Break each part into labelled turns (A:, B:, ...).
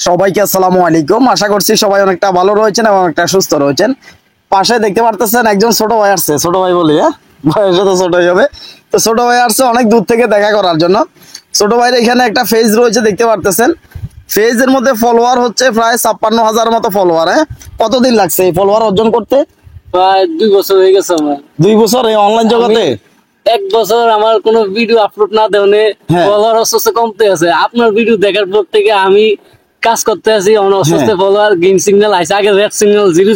A: সবাইকে আসসালামু আলাইকুম। আশা করছি সবাই অনেকটা ভালো রয়েছেন এবং একটা সুস্থ রয়েছেন। পাশে দেখতে পারতেছেন একজন ছোট ভাই আসছে, ছোট ভাই বলি, হ্যাঁ বয়সে তো ছোটই হবে। তো ছোট ভাই আসছে অনেক দূর থেকে দেখা করার জন্য। ছোট ভাইয়ের এখানে একটা পেজ রয়েছে, দেখতে পারতেছেন। পেজের মধ্যে ফলোয়ার হচ্ছে প্রায় 56,000 মতো ফলোয়ার। হ্যাঁ, কতদিন লাগছে এই ফলোয়ার অর্জন করতে?
B: প্রায় 2 বছর হয়ে গেছে আমার।
A: 2 বছর এই অনলাইন জগতে?
B: 1 বছর আমার কোনো ভিডিও আপলোড না দেওয়ানে ফলোয়ার অস্তে কমতে আছে। আপনার ভিডিও দেখার পর থেকে আমি কাজ করতে আছি, অস্তে ফলোয়ার গ্রিন সিগন্যাল আছে, আগে রেড সিগন্যাল 0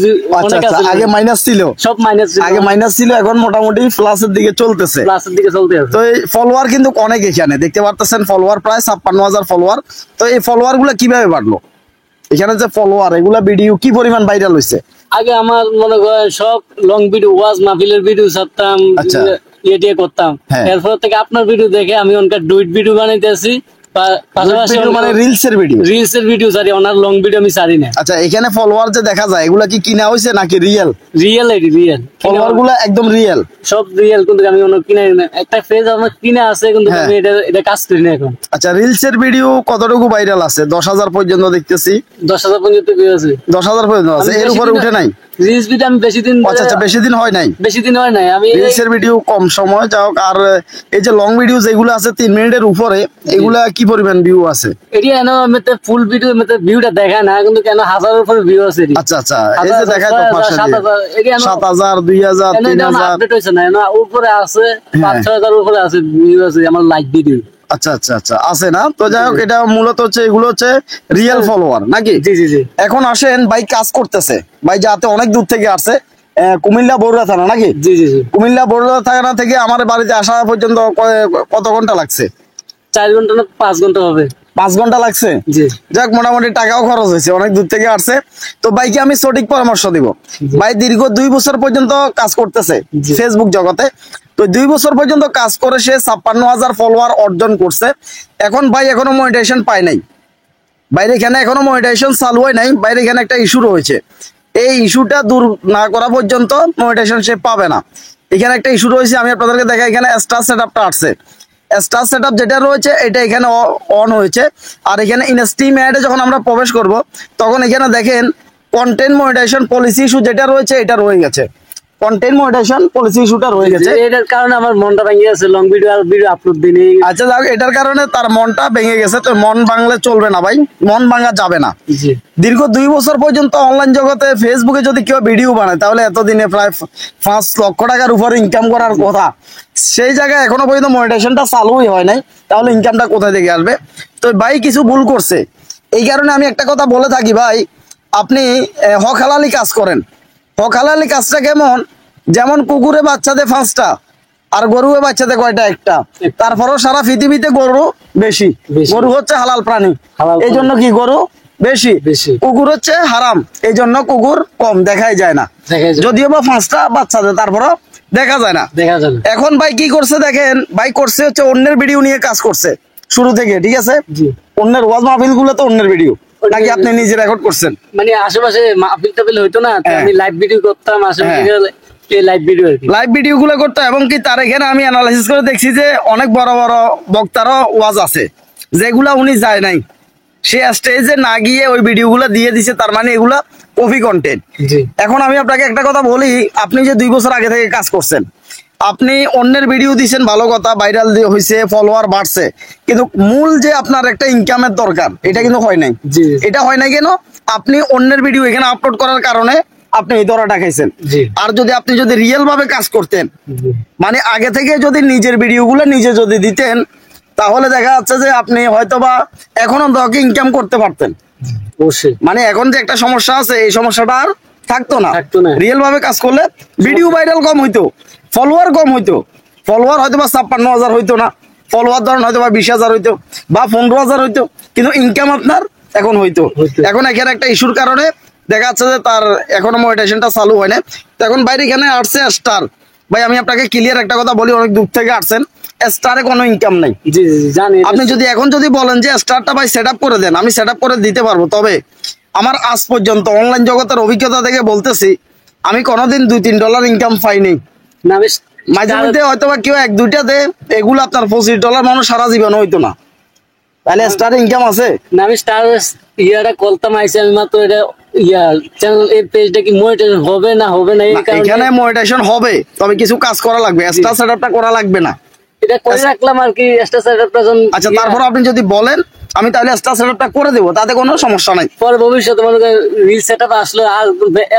B: অনেক আছে,
A: আগে মাইনাস ছিল,
B: সব মাইনাস ছিল,
A: আগে মাইনাস ছিল, এখন মোটামুটি প্লাসের দিকে চলতেছে,
B: প্লাসের দিকে চলতে আছে।
A: তো এই ফলোয়ার কিন্তু অনেক, এখানে দেখতে পারতেছেন ফলোয়ার প্রায় 56,000 ফলোয়ার। তো এই ফলোয়ার গুলা কিভাবে বাড়লো? এখানে যে ফলোয়ার, এগুলা ভিডিও কি পরিমাণ ভাইরাল হয়েছে?
B: আগে আমার মনে করেন সব লং ভিডিও, ওয়াজ মাহফিলের ভিডিও ছাড়তাম, ইয়ে করতাম। এরপর থেকে আপনার ভিডিও দেখে আমি অনেক ডুইট ভিডিও বানাইতেছি, পাশাপাশি
A: মানে রিলসের
B: ভিডিও সারি, অনার লং ভিডিও আমি সারি না।
A: আচ্ছা, এখানে ফলোয়ার যে দেখা যায় এগুলা কি কিনা হয়েছে নাকি রিয়েল?
B: রিয়েল
A: ফলোয়ার গুলা একদম রিয়েল,
B: সব রিয়েল, কিন্তু আমি অন্য কিনা না। একটা পেজ আমার কিনা আছে, কিন্তু আমি এটা কাজ করি না এখন।
A: আচ্ছা, রিলসের ভিডিও কতটুকু ভাইরাল আছে? 10,000 পর্যন্ত দেখতেছি।
B: 10,000 পর্যন্ত ভিউ আছে।
A: 10,000 পর্যন্ত আছে, এর উপরে উঠে নাই
B: রিলস ভিডিও আমি বেশি দিন।
A: আচ্ছা, বেশি দিন হয় নাই,
B: আমি
A: রিলসের ভিডিও কম সময় যাও। আর এই যে লং ভিডিও যেগুলো আছে 3 মিনিটের উপরে, এগুলা কি পরিমাণ ভিউ আছে?
B: এটি এন ফুল ভিডিও ভিউটা দেখায় না, কিন্তু কেন 1000-এর উপরে ভিউ আছে।
A: আচ্ছা, এই যে দেখায় তো 7,000, 2,000, 3,000
B: আপডেট হইছে না, উপরে আছে 5-6,000 উপরে আছে ভিউ আছে আমার লাইভ ভিডিও।
A: আচ্ছা, আছে না? তো যাই হোক, এটা মূলত হচ্ছে এগুলো হচ্ছে রিয়েল ফলোয়ার নাকি?
B: জি।
A: এখন আসেন, ভাই কাজ করতেছে, ভাই যাতে অনেক দূর থেকে আসছে, কুমিল্লা বড়ুয়া থানা নাকি?
B: জি।
A: কুমিল্লা বড়ুয়া থানা থেকে আমার বাড়িতে আসা পর্যন্ত কত ঘন্টা লাগছে?
B: 4 ঘন্টা না 5 ঘন্টা হবে।
A: 5 ঘন্টা লাগছে। যাক, মোটামুটি টাকাও খরচ হয়েছে, অনেক দূর থেকে আসছে। তো ভাইকে আমি সঠিক পরামর্শ দিব। ভাই দীর্ঘ 2 বছর পর্যন্ত কাজ করতেছে ফেসবুক জগতে। তো 2 বছর পর্যন্ত কাজ করে সে 56,000 ফলোয়ার অর্জন করছে। এখন ভাই এখনো মনিটাইজেশন পায় নাই, বাইরে এখানে এখনো মনিটাইজেশন চালু হয় নাই। বাইরে এখানে একটা ইস্যু রয়েছে, এই ইস্যুটা দূর না করা পর্যন্ত মনিটাইজেশন সে পাবে না। এখানে একটা ইস্যু রয়েছে, আমি আপনাদেরকে দেখাই। এখানে স্টার সেটআপটা আসছে, স্টার সেটআপ যেটা রয়েছে এটা এখানে অন হয়েছে। আর এখানে ইনস্ট্রিম অ্যাডে যখন আমরা প্রবেশ করব, তখন এখানে দেখেন কন্টেন্ট মনিটাইজেশন পলিসি ইস্যু যেটা রয়েছে এটা রয়ে গেছে, কন্টেন্ট মনিটাইজেশন পলিসি ইস্যুটা রয়ে গেছে।
B: এটার কারণে আমার মনটা ভেঙে গেছে, লং ভিডিও আর ভিডিও আপলোড দিইনি।
A: আচ্ছা, যাক, এটার কারণে তার মনটা ভেঙে গেছে। তো মন ভাঙলে চলবে না ভাই, মন ভাঙা যাবে না। দীর্ঘ 2 বছর পর্যন্ত অনলাইন জগতে ফেসবুকে যদি কেউ ভিডিও বানায়, তাহলে এতদিনে প্রায় 5 লক্ষ টাকার উপরে ইনকাম করার কথা। সেই জায়গায় এখনো পর্যন্ত মনিটাইজেশনটা চালুই হয় নাই, তাহলে ইনকামটা কোথায় থেকে আসবে? তো ভাই কিছু ভুল করছে। এই কারণে আমি একটা কথা বলে থাকি, ভাই আপনি হক হালালি কাজ করেন। হক হালালি কাজটা কেমন? যেমন কুকুরে বাচ্চা দেয় 5টা, আর গরুয়ে বাচ্চা দেয় কয়টা? একটা। তারপরেও সারা পৃথিবীতে গরু বেশি। গরু হচ্ছে হালাল প্রাণী, এই জন্য কি গরু বেশি। কুকুর হচ্ছে হারাম, এই জন্য কুকুর কম দেখাই যায় না, যদিও বা 5টা বাচ্চা দেয়, তারপরেও দেখা যায় না। এখন ভাই কি করছে দেখেন, ভাই করছে হচ্ছে অন্যের ভিডিও নিয়ে কাজ করছে শুরু থেকে, ঠিক আছে? অন্যের ওয়াজ মাহফিল গুলো তো অন্যের ভিডিও নাকি আপনি নিজে রেকর্ড করছেন?
B: মানে আশেপাশে মাহফিল টাফিল হইতো না, আমি লাইভ ভিডিও করতাম আশেপাশে, লাইভ ভিডিও
A: গুলো করতো। এবং কি তার এখানে আমি অ্যানালাইসিস করে দেখছি যে অনেক বড় বড় বক্তারও ওয়াজ আছে যেগুলা উনি যায় নাই, সে স্টেজে না গিয়ে ওই ভিডিও গুলা দিয়ে দিছে। তার মানে এগুলা কপি কন্টেন্ট। এখন আমি আপনাকে একটা কথা বলি, আপনি যে 2 বছর আগে থেকে কাজ করছেন, আপনি অন্যের ভিডিও দিচ্ছেন, ভালো কথা, ভাইরাল হয়েছে, ফলোয়ার বাড়ছে, কিন্তু মূল যে আপনার একটা ইনকামের দরকার, এটা কিন্তু হয় নাই। এটা হয় নাই কেন? আপনি অন্যের ভিডিও এখানে আপলোড করার কারণে আপনি এই ধরাটা খাইছেন। আর আপনি যদি রিয়েল ভাবে কাজ করতেন, মানে আগে থেকে যদি নিজের ভিডিও গুলো নিজে যদি দিতেন, তাহলে দেখা যাচ্ছে যে আপনি হয়তোবা এখনো দকে ইনকাম করতে পারতেন। মানে এখন যে একটা সমস্যা আছে, এই সমস্যাটা আর থাকতো না। রিয়েল ভাবে কাজ করলে ভিডিও ভাইরাল কম হইতো, ফলোয়ার কম হইতো। ফলোয়ার হয়তো বা 56,000 হইতো না, ফলোয়ার ধরেন হয়তো বা 20,000 হইতো বা 15,000 হইতো, কিন্তু ইনকাম আপনার এখন হইতো। এখন এখানে একটা ইস্যুর কারণে দেখা যাচ্ছে যে তার এখনো মনিটাইজেশনটা চালু হয় না। তো এখন বাইরে এখানে আসছে স্টার। ভাই আমি আপনাকে ক্লিয়ার একটা কথা বলি, অনেক দূর থেকে আসছেন, স্টারে কোনো ইনকাম নাই। আপনি যদি এখন যদি বলেন যে স্টারটা ভাই সেট আপ করে দেন, আমি সেট আপ করে দিতে পারবো। তবে আমার আজ পর্যন্ত অনলাইন জগতের অভিজ্ঞতা থেকে বলতেছি, আমি কোনোদিন $2-3 ইনকাম পাইনি। মাঝে মধ্যে হয়তো বা কেউ 1-2টা দেয়, এগুলো আপনার $25 মানুষ সারা জীবন হইতো না। তাহলে স্টার ইনকাম আছে?
B: না আমি স্টার ইয়াটা করতাম আইসি আমি মাত্র এটা ইয়া চ্যানেল এই পেজটা কি মনিটাইজেশন হবে না হবে না এই কারণে
A: এখানে মনিটাইজেশন হবে, তবে কিছু কাজ করা লাগবে, স্টার সেটআপটা করা লাগবে না।
B: এটা করে রাখলাম আর কি স্টার সেটআপটা যখন
A: আচ্ছা, তারপর আপনি যদি বলেন আমি তাহলে স্টার সেটআপটা করে দেবো, তাতে কোনো সমস্যা নাই।
B: পরে ভবিষ্যতে মনে করেন রিল সেটআপ আসলে আর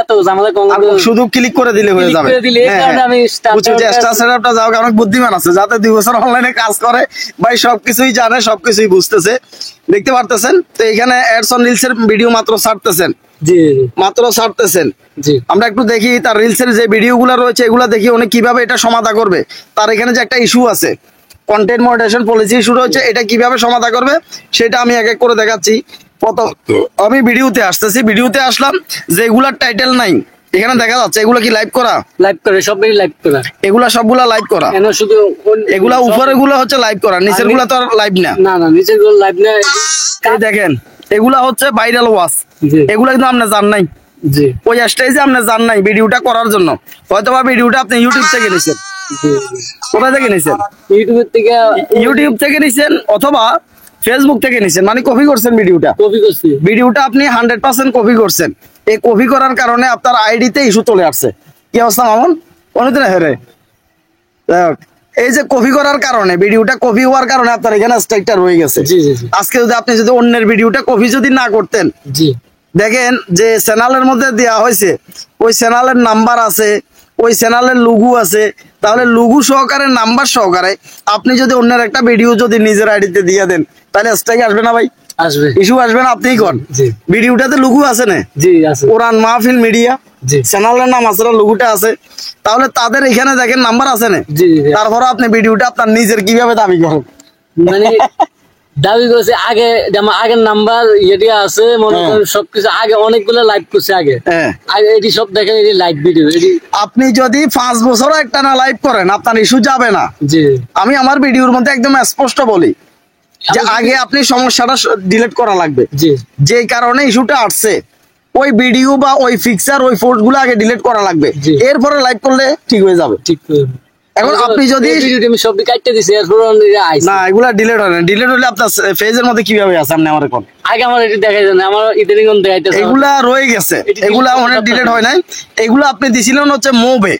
B: এত ঝামেলা কম
A: আর শুধু ক্লিক করে দিলে হয়ে
B: Click
A: যাবে।
B: করে দিলে এই
A: হ্যাঁ,
B: কারণে আমি স্টার
A: বুঝছি যে স্টার সেটআপটা যাও, অনেক বুদ্ধিমান আছে যাতে 2 বছর অনলাইনে কাজ করে ভাই, সবকিছুই জানে, সবকিছুই বুঝতেছে, দেখতে পারতেছেন। তো এখানে অ্যাডস অন রিলস এর ভিডিও মাত্র ছাড়তেছেন,
B: জি
A: মাত্র ছাড়তেছেন।
B: জি
A: আমরা একটু দেখি তার রিলস এর যে ভিডিও গুলো রয়েছে এগুলা দেখি উনি কিভাবে এটা সমাধান করবে। তার এখানে যে একটা ইস্যু আছে, কন্টেন্ট মনিটাইজেশন পলিসি ইস্যু রয়েছে, এটা কিভাবে সমাধান করবে সেটা আমি এক এক করে দেখাচ্ছি। প্রথম আমি ভিডিওতে আসতেছি, ভিডিওতে আসলাম, যেগুলার টাইটেল নাই এখানে দেখা যাচ্ছে, এগুলা কি লাইভ করা?
B: লাইভ করে সবাই লাইভ করে
A: এগুলা সবগুলা লাইভ করা,
B: কেন শুধু
A: এগুলা উপরে গুলা হচ্ছে লাইভ করা, নিচের গুলা তো লাইভ না।
B: না না নিচের গুলো লাইভ না
A: এই দেখেন এগুলা হচ্ছে ভাইরাল ওয়াচ,
B: জি
A: এগুলা কিন্তু আপনি জান নাই,
B: জি
A: ওই স্টেজে আপনি জান নাই ভিডিওটা করার জন্য, হয়তোবা ভিডিওটা আপনি ইউটিউব থেকে নিছেন।
B: জি
A: কোথায় থেকে নিছেন?
B: ইউটিউবের থেকে
A: ইউটিউব থেকে নিছেন অথবা ফেসবুক থেকে নিছেন, মানে কপি করছেন ভিডিওটা।
B: কপি করছি
A: ভিডিওটা আপনি 100% কপি করছেন, এই কপি করার কারণে আপনার আইডিতে ইস্যু চলে আসছে। কি অবস্থা মামুন? অনুদিন হেরে এই যে কপি করার কারণে, ভিডিওটা কপি হওয়ার কারণে আপনার এখানে স্ট্রাইকটা রয়ে গেছে।
B: জি জি জি
A: আজকে যদি আপনি যদি অন্যের ভিডিওটা কপি যদি না করতেন,
B: জি
A: দেখেন যে চ্যানেলের মধ্যে দেওয়া হয়েছে ওই চ্যানেলের নাম্বার আছে, ওই চ্যানেলের লুগু আছে, তাহলে লুগু সহকারে নাম্বার সহকারে আপনি যদি অন্যের একটা ভিডিও যদি নিজের আইডিতে দিয়ে দেন, তাহলে স্ট্রাইক আসবে না ভাই?
B: আসবে
A: ইস্যু আসবে না? আপনিই কোন
B: জি
A: ভিডিওটাতে লুগু আছে না,
B: জি আছে
A: কোরআন মাহফিল মিডিয়া
B: জি
A: চ্যানেলের নাম আছে না, লুগুটা আছে, তাহলে তাদের এখানে দেখেন নাম্বার আছে না,
B: জি জি
A: তারপর আপনি ভিডিওটা আপনার নিজের কিভাবে দাবি করেন?
B: মানে দাবি করছে আগে যেমন আগের নাম্বার ইয়ে আছে মনে
A: হ্যাঁ।
B: করেন সবকিছু আগে অনেকগুলো লাইভ করছে আগে
A: হ্যাঁ,
B: আগে এটি সব দেখেন এটি লাইভ ভিডিও এটি
A: আপনি যদি 5 বছরও একটা না লাইভ করেন আপনার ইস্যু যাবে না।
B: জি
A: আমি আমার ভিডিওর মধ্যে একদম স্পষ্ট বলি যে আগে আপনি সমস্যাটা ডিলিট করা লাগবে,
B: জি
A: যে কারণে ইস্যুটা আসছে ওই ভিডিও বা ওই পিকচার ওই পোস্ট গুলো আগে ডিলিট করা লাগবে,
B: জি।
A: এরপরে লাইভ করলে ঠিক হয়ে যাবে।
B: ঠিক
A: এখন আপনি যদি
B: ভিডিওটি আমি সব কাটতে দিছি এরপর আইছি
A: না এগুলা ডিলিট হয় না, ডিলিট হলে আপনার ফেজের মধ্যে কিভাবে আছে আপনি আমার এখন
B: আগে আমার এটি দেখাই যায় না আমার ইদানিং দেখাইতেছে
A: এগুলা রয়ে গেছে,
B: এটি delete
A: এগুলা
B: করতে
A: অনেক
B: পারতেন।
A: ডিলিট হয় নাই। এগুলা আপনি দিছিলেন হচ্ছে মোবে,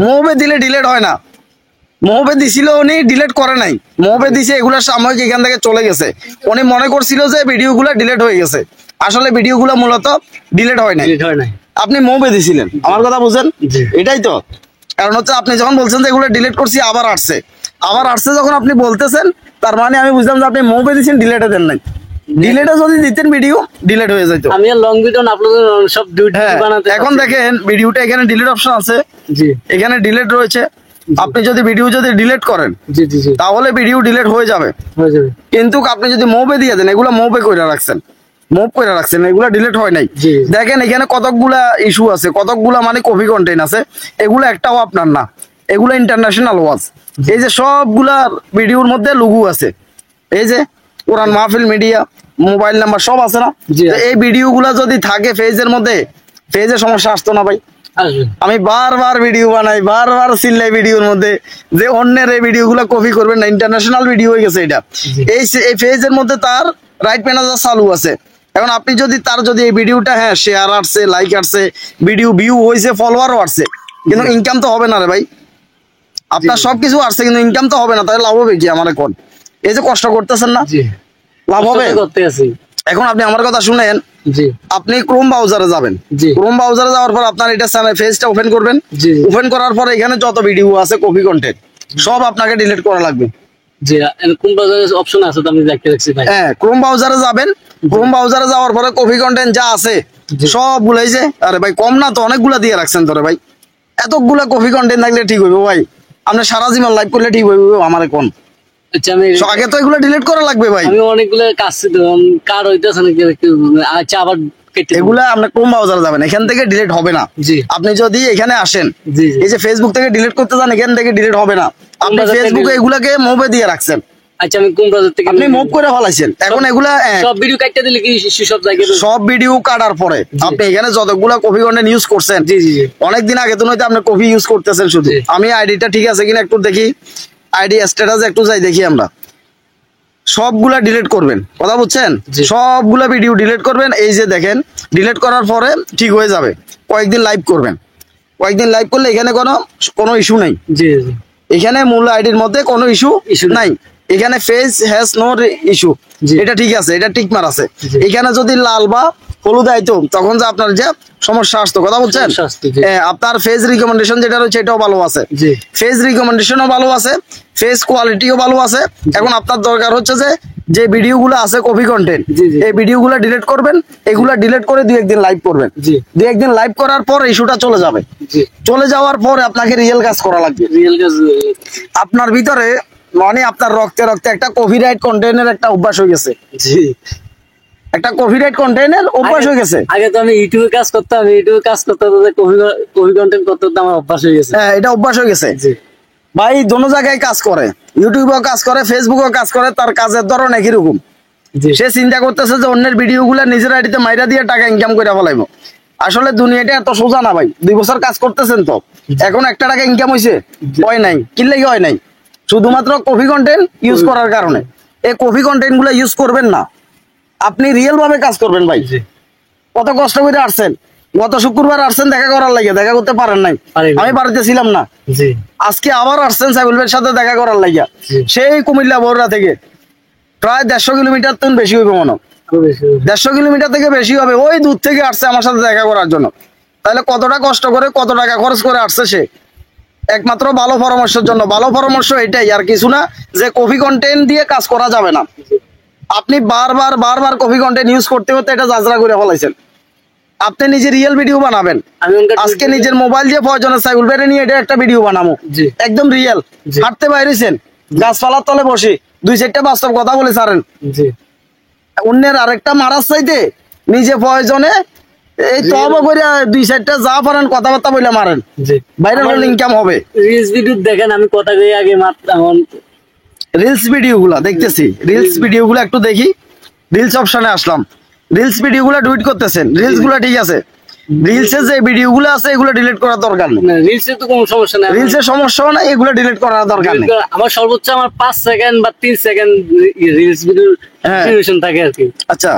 A: মোবে দিলে ডিলিট হয় না, মোবে দিছিল উনি ডিলিট করে নাই, মোবে দিছে এগুলা সাময়িক এখান থেকে চলে গেছে, উনি মনে করছিল যে ভিডিওগুলো ডিলিট হয়ে গেছে, আসলে ভিডিওগুলো মূলত ডিলিট হয় নাই,
B: হয় না
A: আপনি মোবে দিছিলেন, আমার কথা বুঝেন?
B: জি।
A: এটাই তো কারণ হচ্ছে আপনি যখন বলছেন যে এগুলো ডিলিট করছি আবার আসছে, আবার আসছে যখন আপনি বলতেছেন তার মানে আমি বুঝলাম যে আপনি মোবে দিয়েছেন, ডিলিটে দেন নাই, ডিলিটে যদি দিতেন ভিডিও ডিলিট হয়ে যেত।
B: আমি আর লং ভিডিও আপলোড সব ডিউটি
A: হ্যাঁ,
B: বানাতে
A: এখন দেখেন ভিডিওটা এখানে ডিলিট অপশন আছে,
B: জি
A: এখানে ডিলিট রয়েছে, আপনি যদি ভিডিও যদি ডিলিট করেন
B: জি জি জি
A: তাহলে ভিডিও ডিলিট হয়ে যাবে,
B: হয়ে যাবে
A: কিন্তু আপনি যদি মোবে দিয়ে দেন, এগুলো মোবে করে রাখছেন, মুভ করে রাখছেন, এগুলা ডিলিট হয় নাই।
B: জি।
A: দেখেন এখানে কতকগুলা ইস্যু আছে, কতকগুলা মানে কপি কন্টেন্ট আছে, এগুলো একটাও আপনার না, এগুলো ইন্টারন্যাশনাল ওয়াচ। এই যে সবগুলা ভিডিওর মধ্যে লুগু আছে, এই যে কোরআন মাহফিল মিডিয়া মোবাইল নাম্বার সব আছে না,
B: জি।
A: তো এই ভিডিওগুলা যদি থাকে ফেজের মধ্যে, ফেজে সমস্যা আসতো না ভাই।
B: আসবে
A: আমি বারবার ভিডিও বানাই, বারবার চিল্লাই ভিডিওর মধ্যে যে অন্যের এই ভিডিও গুলো কপি করবেন না, ইন্টারন্যাশনাল ভিডিও হয়ে গেছে এটা। এই পেজের মধ্যে তার রাইট ম্যানেজার চালু আছে, এখন আপনি যদি তার যদি এই ভিডিওটা হ্যাঁ শেয়ার আসছে, লাইক আসছে, ভিডিও ভিউ হয়েছে, ফলোয়ারও আসছে, কিন্তু ইনকাম তো হবে না রে ভাই, আপনার সবকিছু আসছে কিন্তু ইনকাম তো হবে না, তাহলে লাভ হবে কি আমার এখন? এই যে কষ্ট করতেছেন না,
B: জি
A: লাভ হবে?
B: কষ্ট করতে আছি
A: এখন আপনি আমার কথা শুনেন,
B: জি
A: আপনি ক্রোম ব্রাউজারে যাবেন,
B: জি।
A: ক্রোম ব্রাউজারে যাওয়ার পর আপনার এটা পেজটা ওপেন করবেন,
B: জি।
A: ওপেন করার পর এখানে যত ভিডিও আছে কপি কন্টেন্ট সব আপনাকে ডিলিট করা লাগবে।
B: জি কোন বাজারে অপশন আছে তো আমি দেখতে দেখছি ভাই
A: হ্যাঁ, ক্রোম ব্রাউজারে যাবেন, ক্রোম ব্রাউজারে যাওয়ার পরে কপি কন্টেন্ট যা আছে
B: জি।
A: সব গুলাইছে, আরে ভাই কম না তো, অনেকগুলা দিয়ে রাখছেন তোরে ভাই, এতগুলা কপি কন্টেন্ট থাকলে ঠিক হইব ভাই, আপনি সারা জীবন লাইভ করলে ঠিক হইব আমার কোন?
B: আচ্ছা আমি
A: আগে তো এগুলো ডিলিট করা লাগবে ভাই,
B: আমি অনেকগুলো কাজ কার হইতেছে নাকি আচ্ছা আবার কেটে
A: এগুলা আপনি ক্রোম ব্রাউজারে যাবেন, এখান থেকে ডিলিট হবে না।
B: জি।
A: আপনি যদি এখানে আসেন,
B: জি জি
A: এই যে ফেসবুক থেকে ডিলিট করতে যান, এখান থেকে ডিলিট হবে না, আপনি
B: ব্রাউজার থেকে
A: ফেসবুকে
B: delete-
A: এগুলাকে মুভে দিয়ে রাখছেন,
B: আচ্ছা আমি কোন বাজার থেকে
A: আপনি মুভ করে ফেলাইছেন, এখন এগুলা
B: সব ভিডিও কাটতে দিলে কি সব জায়গায়
A: সব ভিডিও কাটার পরে আপনি এখানে যতগুলা কপি কন্টেন্ট ইউজ করছেন,
B: জি জি জি
A: অনেকদিন আগে তো নয়তো আপনি কপি ইউজ করতেছেন শুধু।
B: জি।
A: আমি আইডিটা ঠিক আছে কিনা একটু দেখি, আইডি স্ট্যাটাস একটু যাই দেখি আমরা, সবগুলা ডিলিট করবেন, কথা বুঝছেন?
B: জি।
A: সবগুলা ভিডিও ডিলিট করবেন। এই যে দেখেন, ডিলিট করার পরে ঠিক হয়ে যাবে। কয়েকদিন লাইভ করবেন, কয়েকদিন লাইভ করলে এখানে কোনো ইস্যু নাই।
B: জি জি
A: এখানে মূল আইডির মধ্যে কোনো ইস্যু
B: Issue
A: নাই। এখানে ফেস হ্যাজ নো ইস্যু,
B: জি।
A: এটা ঠিক আছে, এটা টিক মার আছে।
B: জি।
A: এখানে যদি লাল বা হলুদ আইতো তখন যে আপনার যে সমস্যা আসতো, কথা বলছেন?
B: সমস্যা আসতো, জি।
A: আপনার ফেস রিকমেন্ডেশন যেটা রয়েছে এটাও ভালো আছে,
B: জি।
A: ফেস রিকমেন্ডেশনও ভালো আছে, ফেস কোয়ালিটিও ভালো আছে। এখন আপনার দরকার হচ্ছে যে ভিডিওগুলো আছে কপি কন্টেন্ট,
B: জি, জি।
A: এই ভিডিওগুলো ডিলিট করবেন। এগুলা ডিলিট করে 2-1 দিন লাইভ করবেন।
B: জি।
A: 2-1 দিন লাইভ করার পর ইস্যুটা চলে যাবে।
B: জি
A: চলে যাওয়ার পরে আপনাকে রিয়েল কাজ করা লাগবে।
B: রিয়েল কাজ।
A: আপনার ভিতরে মানে আপনার রক্তে রক্তে একটা কপিরাইট কন্টেন্টের একটা অভ্যাস হয়ে গেছে,
B: জি
A: একটা কপিরাইট কন্টেন্টের অভ্যাস হয়ে গেছে।
B: আগে তো আমি ইউটিউবে কাজ করতাম, ইউটিউবে কাজ করতে করতে কপি কন্টেন্ট করতে করতে আমার অভ্যাস হয়ে গেছে।
A: হ্যাঁ, এটা অভ্যাস হয়ে গেছে।
B: জি
A: ভাই দোনো জায়গায় কাজ করে, ইউটিউবেও কাজ করে, ফেসবুকেও কাজ করে, তার কাজের ধরন একই রকম।
B: জি
A: সে চিন্তা করতেছে যে অন্যের ভিডিওগুলো নিজের আইডিতে মাইরা দিয়ে টাকা ইনকাম করে ফেলাইবো। আসলে দুনিয়াটা এত সোজা না ভাই। 2 বছর কাজ করতেছেন তো এখন 1 টাকা ইনকাম হয়েছে? হয় নাই। কি লাগি হয় নাই? শুধুমাত্র কপি কন্টেন্ট ইউজ করার কারণে। এই কপি কন্টেন্ট গুলো ইউজ করবেন না, আপনি রিয়েল ভাবে কাজ করবেন ভাই।
B: জি
A: কত কষ্ট করে আসছেন, গত শুক্রবার আসছেন দেখা করার লাগে, দেখা করতে পারেন নাই।
B: পারিনি।
A: আমি বাড়িতে ছিলাম না।
B: জি
A: আজকে আবার আসছেন সাইবুল ভাইয়ের সাথে দেখা করার লাগিয়া,
B: জি।
A: সেই কুমিল্লা বড়রা থেকে প্রায় 150 কিলোমিটার তো বেশি হইবে মনে হয়।
B: খুব বেশি।
A: 150 কিলোমিটার থেকে বেশি হবে, ওই দূর থেকে আসছে আমার সাথে দেখা করার জন্য। তাহলে কতটা কষ্ট করে, কত টাকা খরচ করে আসছে সে, একমাত্র ভালো পরামর্শের জন্য। ভালো পরামর্শ এটাই, আর কিছু না, যে কপি কন্টেন্ট দিয়ে কাজ করা যাবে না। আপনি বারবার কপি কন্টেন্ট ইউজ করতে করতে এটা যাজরা করে ফলাইছেন। আপনি নিজে রিয়েল ভিডিও বানাবেন।
B: আমি ওনকার
A: আজকে নিজের মোবাইল দিয়ে প্রয়োজনে সাইবুল ভাইরে নিয়ে এটা একটা ভিডিও বানাবো,
B: জি
A: একদম রিয়েল।
B: জি।
A: হাঁটতে বাইরেছেন, গাছপালার তলে বসে 2-4টা বাস্তব কথা বলে ছাড়েন।
B: জি
A: অন্যের আরেকটা মারার চাইতে নিজে প্রয়োজনে এই তবা করে 2-4টা যা পারেন কথাবার্তা বলে মারেন,
B: জি
A: বাইরে ইনকাম হবে।
B: রিলস ভিডিও দেখেন, আমি কথা কই আগে মাত্র এখন
A: রিলস ভিডিও গুলা দেখতেছি, রিলস ভিডিও গুলা একটু দেখি। রিলস অপশনে আসলাম, রিলস ভিডিও গুলা ডুইট করতেছেন, রিলস গুলা ঠিক আছে। রিলসে যে ভিডিও গুলো আছে এগুলো ডিলিট করার দরকার নেই।
B: রিলসে তো কোনো সমস্যা নেই।
A: রিলসের সমস্যাও নাই, এগুলো ডিলিট করার দরকার নেই।
B: আমার সর্বোচ্চ আমার 5 সেকেন্ড বা 3 সেকেন্ড রিলস ভিডিও
A: হ্যাঁ।
B: ডিউরেশন থাকে আর কি।
A: আচ্ছা,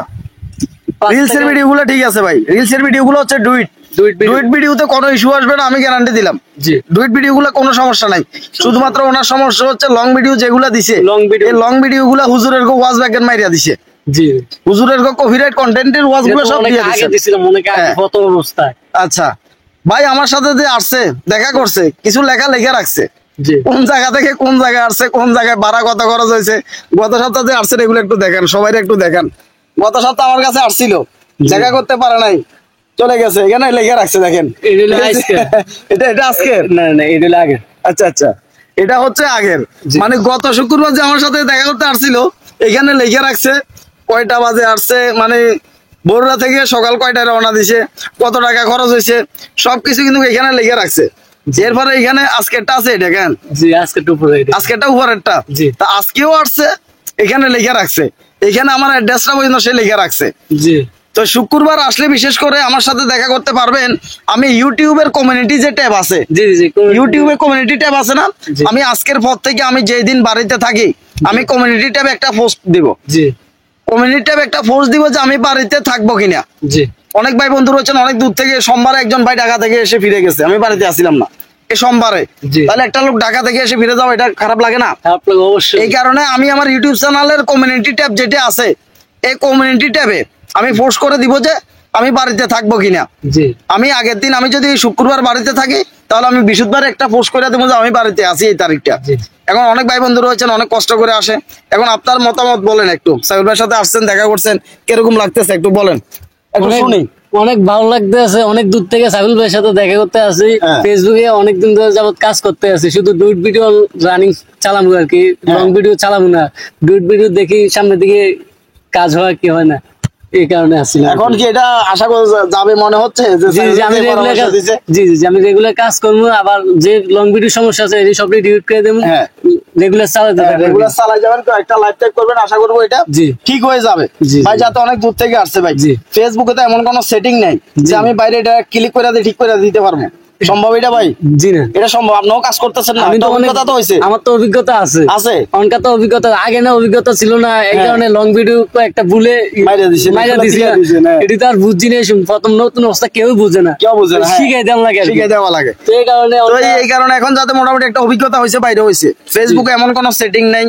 B: 5
A: রিলসের
B: সেকেন্ড
A: ভিডিও গুলো ঠিক আছে ভাই, রিলসের ভিডিও গুলো হচ্ছে ডুইট।
B: দুইট ভিডিও।
A: ডুইট ভিডিওতে কোনো ইস্যু আসবে না, আমি গ্যারান্টি দিলাম।
B: জি
A: ডুইট ভিডিও গুলো কোনো সমস্যা নাই। শুধুমাত্র ওনার সমস্যা হচ্ছে লং ভিডিও যেগুলা দিছে,
B: Long video।
A: এই লং ভিডিও গুলা হুজুরের ওয়াজ ব্যাকেন মাইরিয়া দিছে।
B: জি
A: হুজুরের কপিরাইট কন্টেন্টের ওয়াজ গুলো সব
B: অনেক
A: দিয়ে
B: আগে
A: দিছে।
B: দিছিলাম, অনেক আগে
A: হ্যাঁ।
B: প্রথম অবস্থায়।
A: আচ্ছা ভাই, আমার সাথে যে আসছে দেখা করছে, কিছু লেখা লেখা রাখছে,
B: জি
A: কোন জায়গা থেকে কোন জায়গায় আসছে, কোন জায়গায় ভাড়া কত খরচ হয়েছে, গত সপ্তাহে আসছে, এগুলো একটু দেখেন, সবাই একটু দেখেন। গত সপ্তাহে আমার কাছে আসছিল, দেখা করতে পারে নাই, চলে গেছে, এখানে লেখা রাখছে দেখেন।
B: এটা হলো আজকে।
A: এটা আজকে?
B: না না, এটা হলো আগে।
A: আচ্ছা আচ্ছা, এটা হচ্ছে আগের।
B: জি।
A: মানে গত শুক্রবার যে আমার সাথে দেখা করতে আসছিল, এখানে লেখা রাখছে কয়টা বাজে আসছে, মানে বড়রা থেকে সকাল কয়টায় রওনা দিছে, কত টাকা খরচ হয়েছে, সবকিছু কিন্তু এখানে লেখা রাখছে। এরপরে এখানে আজকেরটা আছে, এটা কেন
B: জি আজকে দুপুরে এটা।
A: আজকেরটা উপরেরটা,
B: জি।
A: তা আজকেও আসছে, এখানে লেখা রাখছে, এখানে আমার অ্যাড্রেসটা পর্যন্ত সে লেখা রাখছে।
B: জি
A: তো শুক্রবার আসলে বিশেষ করে আমার সাথে দেখা করতে পারবেন। আমি ইউটিউবের কমিউনিটি যে ট্যাব আছে,
B: জি জি
A: ইউটিউবে কমিউনিটি ট্যাব আছে না,
B: জি।
A: আমি আজকের পর থেকে আমি যেই দিন বাড়িতে থাকি আমি কমিউনিটি ট্যাবে একটা পোস্ট দিব,
B: জি
A: কমিউনিটি ট্যাবে একটা পোস্ট দিব যে আমি বাড়িতে থাকবো কিনা।
B: জি
A: অনেক ভাই বন্ধু রয়েছেন অনেক দূর থেকে, সোমবারে একজন ভাই ঢাকা থেকে এসে ফিরে গেছে, আমি বাড়িতে আসছিলাম না এই সোমবারে।
B: জি।
A: তাহলে একটা লোক ঢাকা থেকে এসে ফিরে যাও, এটা খারাপ লাগে না?
B: আপনাকে অবশ্যই।
A: এই কারণে আমি আমার ইউটিউব চ্যানেলের কমিউনিটি ট্যাব যেটা আছে, এই কমিউনিটি ট্যাবে আমি পোস্ট করে দিব যে আমি বাড়িতে থাকবো কিনা।
B: জি
A: আমি আগের দিন আমি যদি শুক্রবার বাড়িতে থাকি তাহলে আমি বৃহস্পতিবার একটা পোস্ট করে দেবো যে আমি বাড়িতে আছি এই তারিখটা।
B: জি।
A: এখন অনেক ভাই বন্ধু রয়েছেন অনেক কষ্ট করে আসে, এখন আপনার মতামত বলেন একটু। সাইবুল ভাইয়ের সাথে আসছেন, দেখা করছেন, কিরকম লাগতেছে একটু বলেন, একটু
B: অনেক-
A: শুনি।
B: অনেক ভালো লাগতে আছে, অনেক দূর থেকে সাইবুল ভাইয়ের সাথে দেখা করতে আসি।
A: হ্যাঁ।
B: ফেসবুকে অনেক দিন ধরে যাবত কাজ করতে আছি, শুধু ডুইট ভিডিও রানিং চালাবো আর কি,
A: হ্যাঁ।
B: লং ভিডিও চালাবো না। ডুইট ভিডিও দেখি সামনের দিকে কাজ হয় কি হয় না, এই কারণে আসছিলাম।
A: এখন কি এটা আশা করা যাবে মনে হচ্ছে যে
B: জি জি, আমি
A: সাইবুল ভাই
B: রেগুলার
A: পরামর্শ
B: কাজ,
A: দিছে?
B: জি জি জি, আমি রেগুলার কাজ করবো। আবার যে লং ভিডিও সমস্যা আছে এই সবই ডিলিট করে দেবো,
A: হ্যাঁ।
B: রেগুলার চালাতে থাকবো।
A: রেগুলার চালাই যাবেন, তো একটা লাইভ টাইপ করবেন, আশা করবো এটা
B: জি।
A: ঠিক হয়ে যাবে।
B: জি,
A: ভাই
B: জি।
A: যাতে অনেক দূর থেকে আসছে ভাই,
B: জি।
A: ফেসবুকে তো এমন কোনো সেটিং নাই যে
B: জি।
A: আমি বাইরে এটা ক্লিক করে দিয়ে ঠিক করে দিতে পারবো। সম্ভব এটা ভাই?
B: জি না,
A: এটা সম্ভব? আপনিও কাজ করতেছেন না?
B: আমি তো অনেক
A: অভিজ্ঞতা তো হয়েছে।
B: আমার তো অভিজ্ঞতা আছে
A: আছে?
B: অনকা তো অভিজ্ঞতা আগে না, অভিজ্ঞতা ছিল না এই কারণে লং ভিডিও একটা ভুলে
A: মাইরা দিছে,
B: মাইরা দিছি
A: ক্লিয়ার দিছে না।
B: এটি তো আর বুঝছি না, প্রথম নতুন অবস্থা কেউ বুঝে না,
A: কেউ বুঝে না, হ্যাঁ।
B: শিখাই দেওয়া লাগে আর কি।
A: শিখাই দেওয়া লাগে।
B: তো এই কারণে
A: তো এই কারণে এখন যাতে মোটামুটি একটা অভিজ্ঞতা হয়েছে, বাইরে হয়েছে, ফেসবুকে এমন কোন সেটিং নাই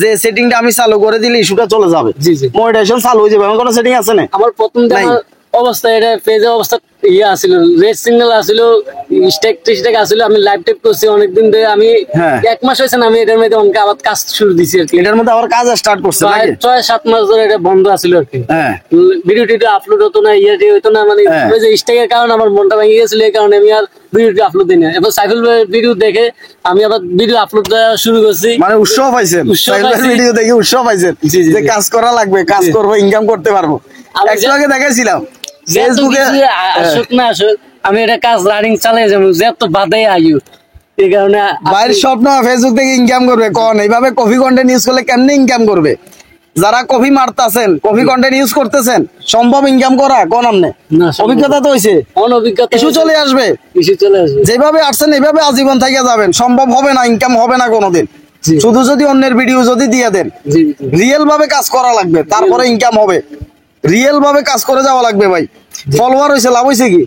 A: যে সেটিংটা আমি চালু করে দিলে ইস্যুটা চলে যাবে,
B: জি জি
A: মনিটাইজেশন চালু হয়ে যাবে, এমন কোন সেটিং আছে না?
B: আমার প্রথম
A: নাই।
B: অবস্থা এটা পেজের অবস্থা ইয়ে আসছিল, রেড সিগন্যাল আসছিল, স্টেক আসছিল, আমি লাইভ টাইপ করছি অনেকদিন ধরে, আমি
A: হ্যাঁ।
B: 1 মাস হয়েছে না আমি এটার মধ্যে অনেক আবার কাজ শুরু দিছি আর কি,
A: এটার মধ্যে আবার কাজ স্টার্ট করছে নাকি?
B: 6-7 মাস ধরে এটা বন্ধ আছিল আর কি,
A: হ্যাঁ
B: ভিডিও টিডিও আপলোড হতো না, ইয়ে হতো না, মানে
A: হ্যাঁ।
B: ওই যে স্টেকের কারণে আমার মনটা ভেঙে গেছিল, এই কারণে আমি আর ভিডিওটি আপলোড দিই না। এবার সাইফুল ভাইয়ের ভিডিও দেখে আমি আবার ভিডিও আপলোড দেওয়া শুরু করছি,
A: মানে উৎসাহ পাইছেন,
B: উৎসাহ
A: সাইফুল ভাইয়ের
B: পাইছি।
A: ভিডিও দেখে উৎসাহ পাইছেন
B: জি, জি,
A: যে
B: জি।
A: কাজ করা লাগবে, কাজ
B: জি।
A: করবো, ইনকাম করতে পারবো।
B: আমি
A: একটু আগে দেখাইছিলাম
B: যে এত
A: ফেসবুকে,
B: কিছু আসুক না আসুক আমি এটা কাজ রানিং চালিয়ে যাবো, যে এত বাধে আয়ু, এই কারণে
A: বাইরের স্বপ্ন ফেসবুক থেকে ইনকাম করবে, কোন এইভাবে কফি কন্টেন্ট ইউজ করলে কেমনে ইনকাম করবে? যারা কফি মারতাছেন, কফি কন্টেন্ট ইউজ করতেছেন, সম্ভব ইনকাম করা? কোন আমনে
B: না, সম্ভব
A: অভিজ্ঞতা তো হয়েছে,
B: অনভিজ্ঞতা
A: ইস্যু চলে আসবে,
B: ইস্যু চলে আসবে।
A: যেভাবে আসছেন এইভাবে আজীবন থেকে যাবেন, সম্ভব হবে না, ইনকাম হবে না কোনোদিন।
B: জি।
A: শুধু যদি অন্যের ভিডিও যদি দিয়ে দেন,
B: জি জি
A: রিয়েল ভাবে কাজ করা লাগবে, তারপরে ইনকাম হবে, রিয়েল ভাবে কাজ করে যাওয়া লাগবে ভাই। ফলোয়ার হয়েছে, লাভ হয়েছে কি?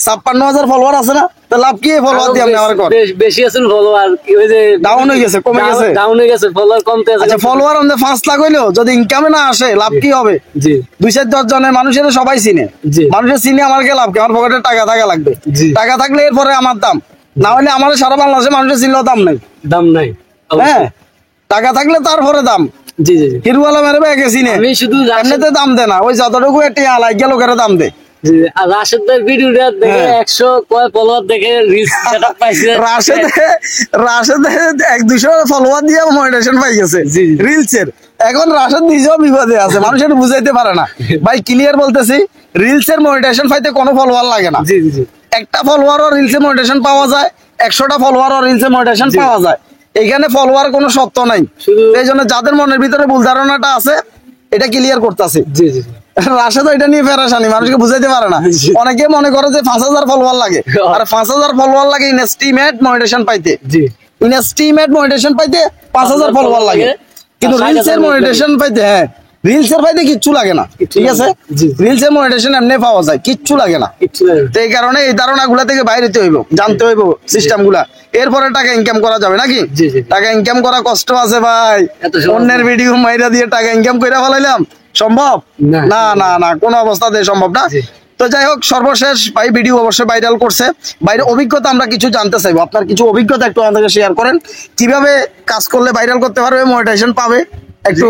A: 56,000 ফলোয়ার আছে না, তো লাভ কি? ফলোয়ার দিয়ে আপনি আমার কর
B: বেশি আছেন ফলোয়ার, ওই যে
A: ডাউন হয়ে গেছে, কমে গেছে।
B: ডাউন হয়ে গেছে, ফলোয়ার কমতে আছে।
A: আচ্ছা, ফলোয়ার আমাদের 5 লাখ হইলেও যদি ইনকামে না আসে, লাভ কি হবে?
B: জি
A: 2-4 জনের মানুষের সবাই চিনে,
B: জি।
A: মানুষের চিনে আমার কে লাভ কি? আমার পকেটে টাকা থাকা লাগবে,
B: জি।
A: টাকা থাকলে এরপরে আমার দাম, না হলে আমার সারা বাংলাদেশে মানুষের চিনলেও দাম নাই।
B: দাম নাই,
A: হ্যাঁ, টাকা থাকলে তারপরে দাম।
B: জি জি জি।
A: হিরুওয়ালা মেরে ব্যাগে চিনে,
B: আমি শুধু
A: এমনিতে দাম দে না, ওই যতটুকু একটি আলাই গেল করে দাম দে।
B: জি, আর রাশেদ ভাই ভিডিওটা দেখে
A: হ্যাঁ।
B: 100 কয় ফলোয়ার দেখে রিচ সেটআপ পাইছে,
A: রাশেদে 100-200 ফলোয়ার দিয়ে মনিটাইজেশন পাই গেছে
B: জি, জি।
A: রিলসের। এখন রাশেদ নিজেও বিপদে আছে, মানুষের বুঝাইতে পারে না ভাই, ক্লিয়ার বলতেছি, রিলসের মনিটাইজেশন পাইতে কোনো ফলোয়ার লাগে না,
B: জি জি জি
A: একটা ফলোয়ারও রিলসে মনিটাইজেশন পাওয়া যায়, 100টা ফলোয়ারও রিলসে মনিটাইজেশন
B: জি।
A: পাওয়া যায়। এখানে ফলোয়ার কোনো সত্য নাই,
B: শুধু-
A: এই জন্য যাদের মনের ভিতরে ভুল ধারণাটা আছে এটা ক্লিয়ার করতেছে।
B: জি জি
A: রাশেদ এটা নিয়ে ফেরাসানি, মানুষকে বুঝাইতে পারে না।
B: জি।
A: অনেকে মনে করে যে 5,000 ফলোয়ার লাগে, আর 5,000 ফলোয়ার লাগে ইনএস্টিমেট মনিটাইজেশন পাইতে,
B: জি
A: ইনএস্টিমেট মনিটাইজেন পাইতে 5,000 ফলোয়ার লাগে, কিন্তু
B: আর 60,000
A: রিলসের মনিটাইজেশন পাইতে, হ্যাঁ, রিলসের পাইতে কিচ্ছু লাগে না, ঠিক আছে?
B: জি।
A: রিলসের মনিটাইজেশন এমনি পাওয়া যায়, কিচ্ছু লাগে না।
B: কিচ্ছু নাই।
A: তো এই কারণে এই ধারণাগুলা থেকে বাইরে হইতে হইব, জানতে হইব সিস্টেম গুলা, এরপরে টাকা ইনকাম করা যাবে নাকি?
B: জি, জি।
A: টাকা ইনকাম করা কষ্ট আছে ভাই,
B: এত সহজ
A: অন্যের
B: না।
A: ভিডিও মাইরা দিয়ে টাকা ইনকাম করে ফেলাইলাম, সম্ভব
B: না।
A: না? না না, কোনো অবস্থাতে সম্ভব না।
B: জি।
A: তো যাই হোক, সর্বশেষ ভাই ভিডিও অবশ্যই ভাইরাল করছে, বাইরে অভিজ্ঞতা আমরা কিছু জানতে চাইবো, আপনার কিছু অভিজ্ঞতা একটু আমাদেরকে শেয়ার করেন, কিভাবে কাজ করলে ভাইরাল করতে পারবে, মনিটাইজেশন পাবে একটু।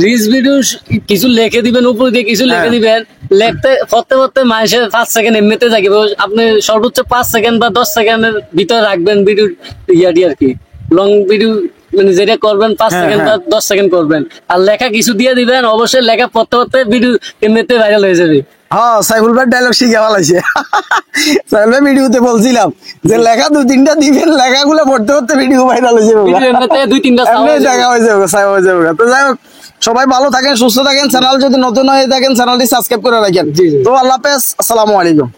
B: রিলস ভিডিও কিছু লিখে দিবেন, উপর দিয়ে কিছু লিখে
A: হ্যাঁ।
B: দিবেন, লিখতে পড়তে পড়তে মানুষের 5 সেকেন্ড এমনিতে যাবে, আপনি সর্বোচ্চ 5 সেকেন্ড বা 10 সেকেন্ডের ভিতরে রাখবেন ভিডিও ইয়াটি আর কি, লং ভিডিও মানে যেটা করবেন 5
A: হ্যাঁ,
B: সেকেন্ড বা
A: হ্যাঁ।
B: 10 সেকেন্ড করবেন, আর লেখা কিছু দিয়ে দিবেন, অবশ্যই লেখা পড়তে পড়তে ভিডিও এমনিতে ভাইরাল হয়ে যাবে।
A: হ্যাঁ, সাইফুল ভাই ডায়লগ শিখে ফেলাইছে। সাইফুল ভাই ভিডিওতে বলছিলাম যে লেখা 2-3টা দিবেন, লেখাগুলো পড়তে পড়তে ভিডিও ভাইরাল হয়ে যাবে,
B: ভিডিও এমনিতে 2-3টা
A: এমনি দেখা হয়ে যাবে, সাইফ হয়ে যাবে। তো যাই হোক, সবাই ভালো থাকেন, সুস্থ থাকেন, চ্যানেল যদি নতুন হয়ে থাকেন চ্যানেলটি সাবস্ক্রাইব করে রাখেন।
B: জি, জি।
A: তো আল্লাহ হাফেজ, আসসালামু আলাইকুম।